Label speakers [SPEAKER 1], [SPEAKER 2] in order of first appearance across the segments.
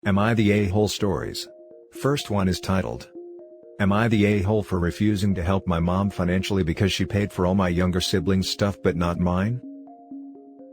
[SPEAKER 1] Am I the A-hole stories? First one is titled, Am I the a-hole for refusing to help my mom financially because she paid for all my younger siblings' stuff but not mine?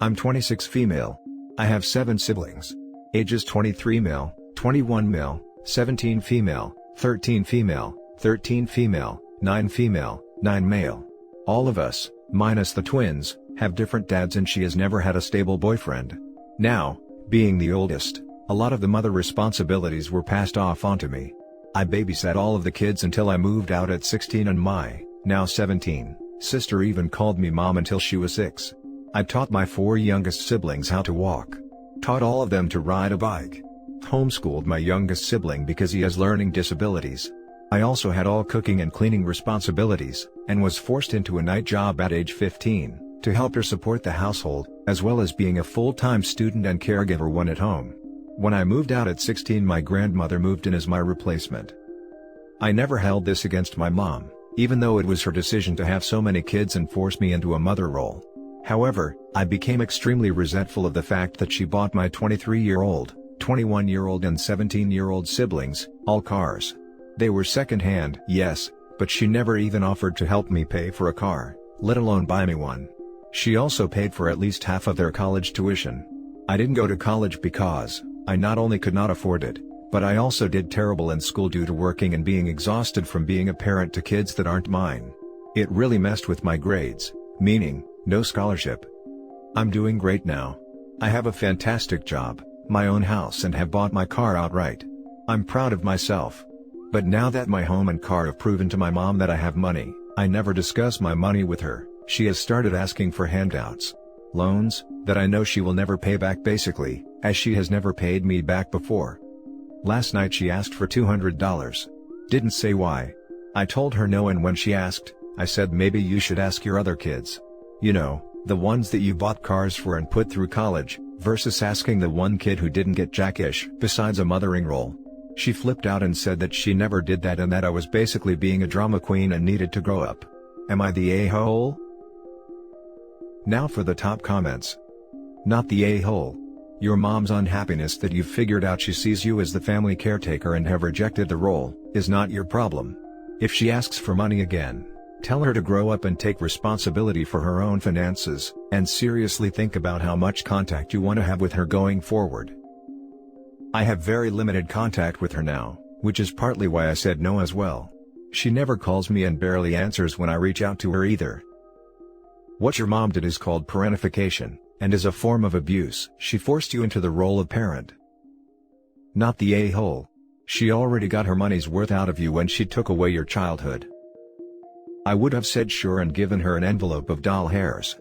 [SPEAKER 1] I'm 26 female. I have 7 siblings. Ages 23 male, 21 male, 17 female, 13 female, 13 female, 9 female, 9 male. All of us, minus the twins, have different dads and she has never had a stable boyfriend. Now, being the oldest, a lot of the mother responsibilities were passed off onto me. I babysat all of the kids until I moved out at 16 and my, now 17, sister even called me mom until she was 6. I taught my 4 youngest siblings how to walk. Taught all of them to ride a bike. Homeschooled my youngest sibling because he has learning disabilities. I also had all cooking and cleaning responsibilities, and was forced into a night job at age 15, to help her support the household, as well as being a full-time student and caregiver when at home. When I moved out at 16, my grandmother moved in as my replacement. I never held this against my mom, even though it was her decision to have so many kids and force me into a mother role. However, I became extremely resentful of the fact that she bought my 23-year-old, 21-year-old and 17-year-old siblings, all cars. They were second-hand, yes, but she never even offered to help me pay for a car, let alone buy me one. She also paid for at least half of their college tuition. I didn't go to college because I not only could not afford it, but I also did terrible in school due to working and being exhausted from being a parent to kids that aren't mine. It really messed with my grades, meaning, no scholarship. I'm doing great now. I have a fantastic job, my own house and have bought my car outright. I'm proud of myself. But now that my home and car have proven to my mom that I have money, I never discuss my money with her. She has started asking for handouts. Loans, that I know she will never pay back basically, as she has never paid me back before. Last night she asked for $200. Didn't say why. I told her no, and when she asked, I said maybe you should ask your other kids. You know, the ones that you bought cars for and put through college, versus asking the one kid who didn't get jack-ish besides a mothering role. She flipped out and said that she never did that and that I was basically being a drama queen and needed to grow up. Am I the a-hole? Now for the top comments. Not the a-hole. Your mom's unhappiness that you've figured out she sees you as the family caretaker and have rejected the role, is not your problem. If she asks for money again, tell her to grow up and take responsibility for her own finances, and seriously think about how much contact you want to have with her going forward. I have very limited contact with her now, which is partly why I said no as well. She never calls me and barely answers when I reach out to her either. What your mom did is called parentification, and is a form of abuse. She forced you into the role of parent. Not the a-hole. She already got her money's worth out of you when she took away your childhood. I would have said sure and given her an envelope of doll hairs.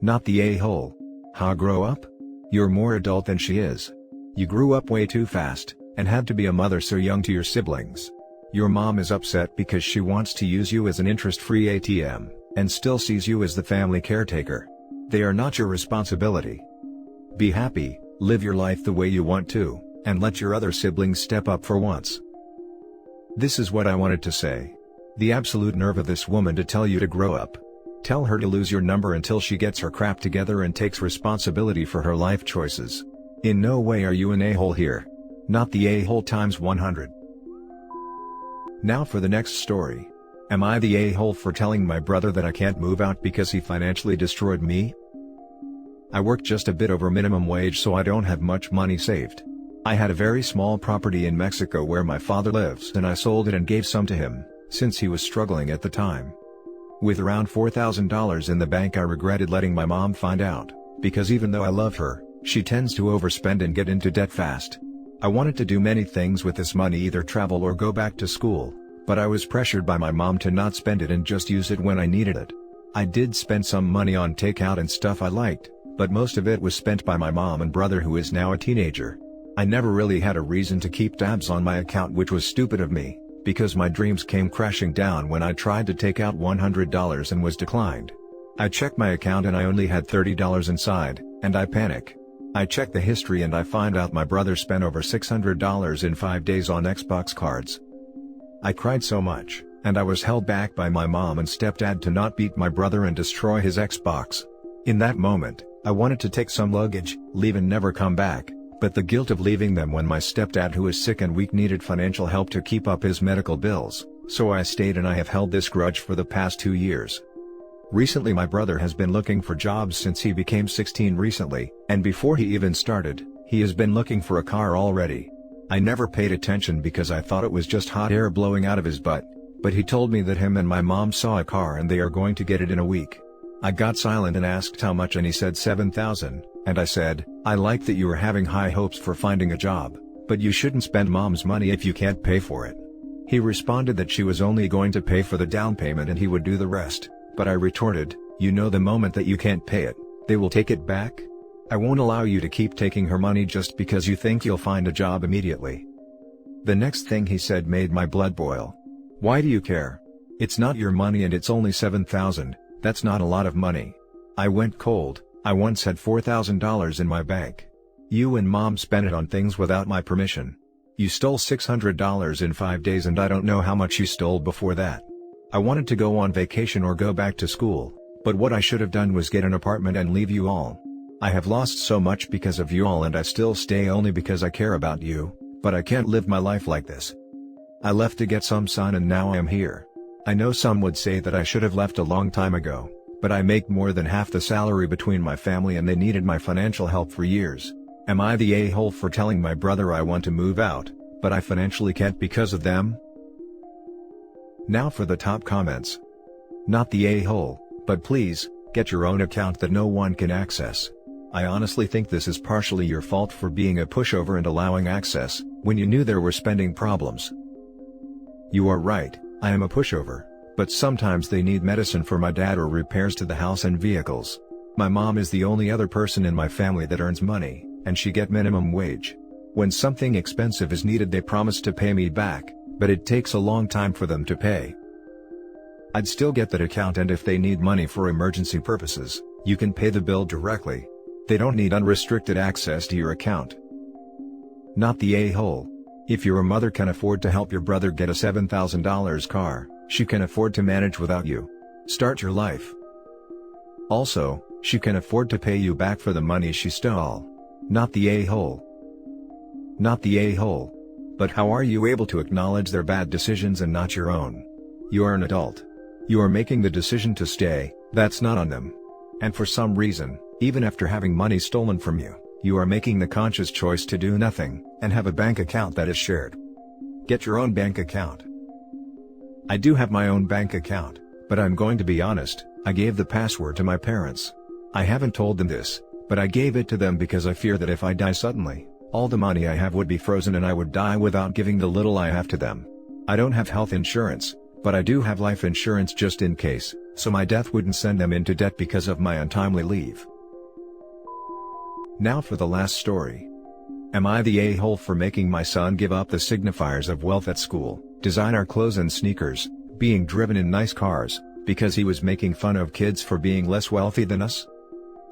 [SPEAKER 1] Not the a-hole. How grow up? You're more adult than she is. You grew up way too fast, and had to be a mother so young to your siblings. Your mom is upset because she wants to use you as an interest-free ATM, and still sees you as the family caretaker. They are not your responsibility. Be happy, live your life the way you want to, and let your other siblings step up for once. This is what I wanted to say. The absolute nerve of this woman to tell you to grow up. Tell her to lose your number until she gets her crap together and takes responsibility for her life choices. In no way are you an a-hole here. Not the a-hole times 100. Now for the next story. Am I the a-hole for telling my brother that I can't move out because he financially destroyed me? I work just a bit over minimum wage, so I don't have much money saved. I had a very small property in Mexico where my father lives, and I sold it and gave some to him, since he was struggling at the time. With around $4,000 in the bank, I regretted letting my mom find out, because even though I love her, she tends to overspend and get into debt fast. I wanted to do many things with this money, either travel or go back to school, but I was pressured by my mom to not spend it and just use it when I needed it. I did spend some money on takeout and stuff I liked, but most of it was spent by my mom and brother, who is now a teenager. I never really had a reason to keep tabs on my account, which was stupid of me, because my dreams came crashing down when I tried to take out $100 and was declined. I checked my account and I only had $30 inside, and I panic. I check the history and I find out my brother spent over $600 in 5 days on Xbox cards. I cried so much, and I was held back by my mom and stepdad to not beat my brother and destroy his Xbox. In that moment, I wanted to take some luggage, leave and never come back, But the guilt of leaving them when my stepdad, who is sick and weak, needed financial help to keep up his medical bills, so I stayed, and I have held this grudge for the past 2 years. Recently my brother has been looking for jobs since he became 16 recently, and before he even started, he has been looking for a car already. I never paid attention because I thought it was just hot air blowing out of his butt, but he told me that him and my mom saw a car and they are going to get it in a week. I got silent and asked how much, and he said 7,000, and I said, I like that you are having high hopes for finding a job, but you shouldn't spend mom's money if you can't pay for it. He responded that she was only going to pay for the down payment and he would do the rest, but I retorted, you know, the moment that you can't pay it, they will take it back? I won't allow you to keep taking her money just because you think you'll find a job immediately. The next thing he said made my blood boil. Why do you care? It's not your money and it's only 7,000, that's not a lot of money. I went cold. I once had $4,000 in my bank. You and mom spent it on things without my permission. You stole $600 in 5 days and I don't know how much you stole before that. I wanted to go on vacation or go back to school, but what I should have done was get an apartment and leave you all. I have lost so much because of you all and I still stay only because I care about you, but I can't live my life like this. I left to get some sun and now I am here. I know some would say that I should have left a long time ago, but I make more than half the salary between my family and they needed my financial help for years. Am I the a-hole for telling my brother I want to move out, but I financially can't because of them? Now for the top comments. Not the a-hole, but please, get your own account that no one can access. I honestly think this is partially your fault for being a pushover and allowing access, when you knew there were spending problems. You are right, I am a pushover, but sometimes they need medicine for my dad or repairs to the house and vehicles. My mom is the only other person in my family that earns money, and she get minimum wage. When something expensive is needed they promise to pay me back, but it takes a long time for them to pay. I'd still get that account, and if they need money for emergency purposes, you can pay the bill directly. They don't need unrestricted access to your account. Not the a-hole. If your mother can afford to help your brother get a $7,000 car, she can afford to manage without you. Start your life. Also, she can afford to pay you back for the money she stole. Not the a-hole. Not the a-hole. But how are you able to acknowledge their bad decisions and not your own? You are an adult. You are making the decision to stay, that's not on them. And for some reason, even after having money stolen from you, you are making the conscious choice to do nothing, and have a bank account that is shared. Get your own bank account. I do have my own bank account, but I'm going to be honest, I gave the password to my parents. I haven't told them this, but I gave it to them because I fear that if I die suddenly, all the money I have would be frozen and I would die without giving the little I have to them. I don't have health insurance, but I do have life insurance just in case, so my death wouldn't send them into debt because of my untimely leave. Now for the last story. Am I the a-hole for making my son give up the signifiers of wealth at school, designer clothes and sneakers, being driven in nice cars, because he was making fun of kids for being less wealthy than us?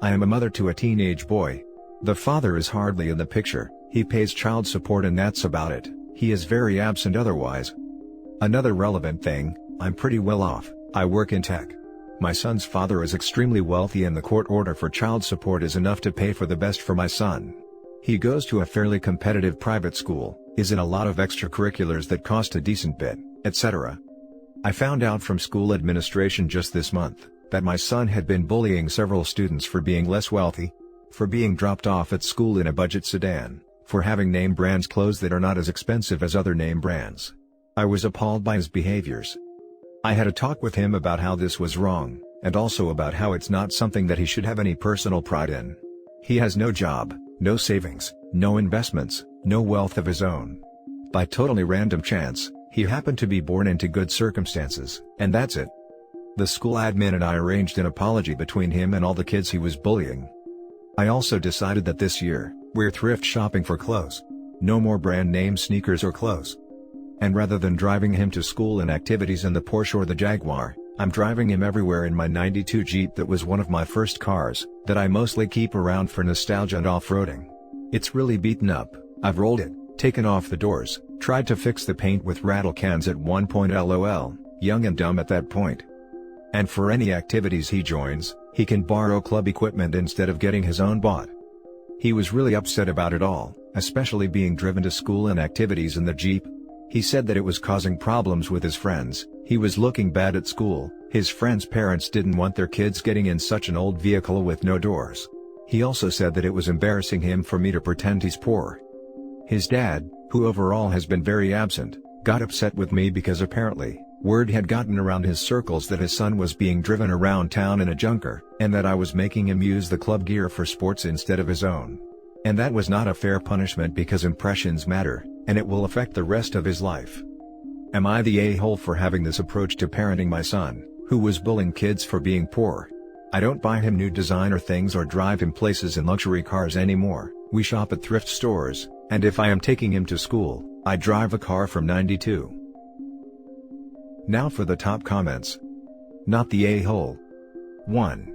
[SPEAKER 1] I am a mother to a teenage boy. The father is hardly in the picture, he pays child support and that's about it, he is very absent otherwise. Another relevant thing, I'm pretty well off, I work in tech. My son's father is extremely wealthy and the court order for child support is enough to pay for the best for my son. He goes to a fairly competitive private school, is in a lot of extracurriculars that cost a decent bit, etc. I found out from school administration just this month, that my son had been bullying several students for being less wealthy, for being dropped off at school in a budget sedan, for having name brands clothes that are not as expensive as other name brands. I was appalled by his behaviors. I had a talk with him about how this was wrong, and also about how it's not something that he should have any personal pride in. He has no job, no savings, no investments, no wealth of his own. By totally random chance, he happened to be born into good circumstances, and that's it. The school admin and I arranged an apology between him and all the kids he was bullying. I also decided that this year, we're thrift shopping for clothes. No more brand name sneakers or clothes. And rather than driving him to school and activities in the Porsche or the Jaguar, I'm driving him everywhere in my '92 Jeep that was one of my first cars, that I mostly keep around for nostalgia and off-roading. It's really beaten up, I've rolled it, taken off the doors, tried to fix the paint with rattle cans at one point, lol, young and dumb at that point. And for any activities he joins, he can borrow club equipment instead of getting his own bought. He was really upset about it all, especially being driven to school and activities in the Jeep. He said that it was causing problems with his friends, he was looking bad at school, his friends' parents didn't want their kids getting in such an old vehicle with no doors. He also said that it was embarrassing him for me to pretend he's poor. His dad, who overall has been very absent, got upset with me because apparently, word had gotten around his circles that his son was being driven around town in a junker, and that I was making him use the club gear for sports instead of his own. And that was not a fair punishment because impressions matter, and it will affect the rest of his life. Am I the a-hole for having this approach to parenting my son, who was bullying kids for being poor? I don't buy him new designer things or drive him places in luxury cars anymore. We shop at thrift stores, and if I am taking him to school, I drive a car from '92. Now for the top comments. Not the a-hole. 1.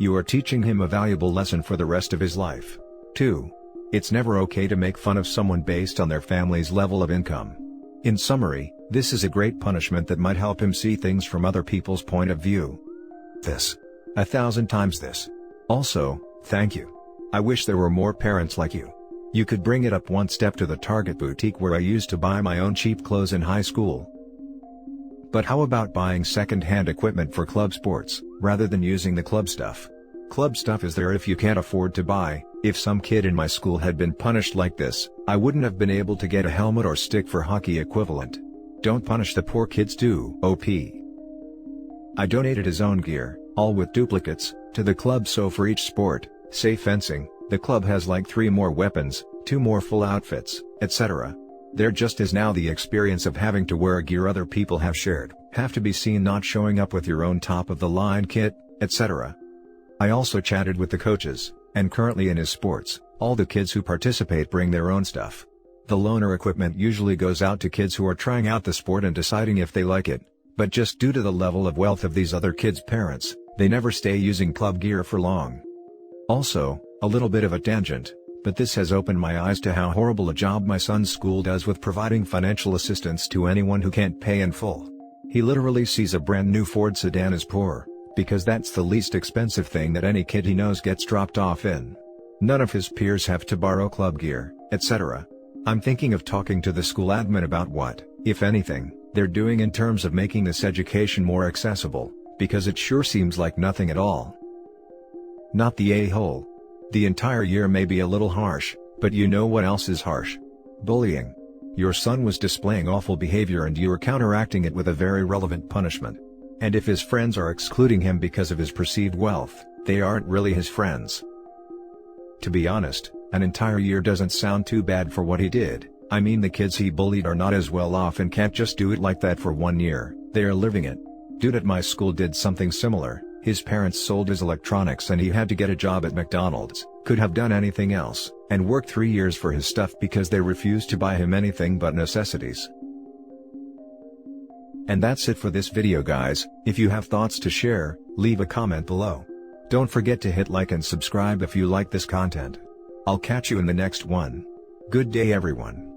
[SPEAKER 1] You are teaching him a valuable lesson for the rest of his life. 2. It's never okay to make fun of someone based on their family's level of income. In summary, this is a great punishment that might help him see things from other people's point of view. This. 1,000 times this. Also, thank you. I wish there were more parents like you. You could bring it up one step to the Target boutique where I used to buy my own cheap clothes in high school. But how about buying second-hand equipment for club sports, rather than using the club stuff? Club stuff is there if you can't afford to buy. If some kid in my school had been punished like this, I wouldn't have been able to get a helmet or stick for hockey equivalent. Don't punish the poor kids too, OP. I donated his own gear, all with duplicates, to the club, so for each sport, say fencing, the club has like 3 more weapons, 2 more full outfits, etc. There just is now the experience of having to wear gear other people have shared, have to be seen not showing up with your own top-of-the-line kit, etc. I also chatted with the coaches, and currently in his sports, all the kids who participate bring their own stuff. The loaner equipment usually goes out to kids who are trying out the sport and deciding if they like it, but just due to the level of wealth of these other kids' parents, they never stay using club gear for long. Also, a little bit of a tangent, but this has opened my eyes to how horrible a job my son's school does with providing financial assistance to anyone who can't pay in full. He literally sees a brand new Ford sedan as poor, because that's the least expensive thing that any kid he knows gets dropped off in. None of his peers have to borrow club gear, etc. I'm thinking of talking to the school admin about what, if anything, they're doing in terms of making this education more accessible, because it sure seems like nothing at all. Not the a-hole. The entire year may be a little harsh, but you know what else is harsh? Bullying. Your son was displaying awful behavior and you are counteracting it with a very relevant punishment. And if his friends are excluding him because of his perceived wealth, they aren't really his friends. To be honest, an entire year doesn't sound too bad for what he did. I mean, the kids he bullied are not as well off and can't just do it like that for 1 year, they are living it. Dude at my school did something similar. His parents sold his electronics and he had to get a job at McDonald's, could have done anything else, and worked 3 years for his stuff because they refused to buy him anything but necessities. And that's it for this video, guys. If you have thoughts to share, leave a comment below. Don't forget to hit like and subscribe if you like this content. I'll catch you in the next one. Good day, everyone.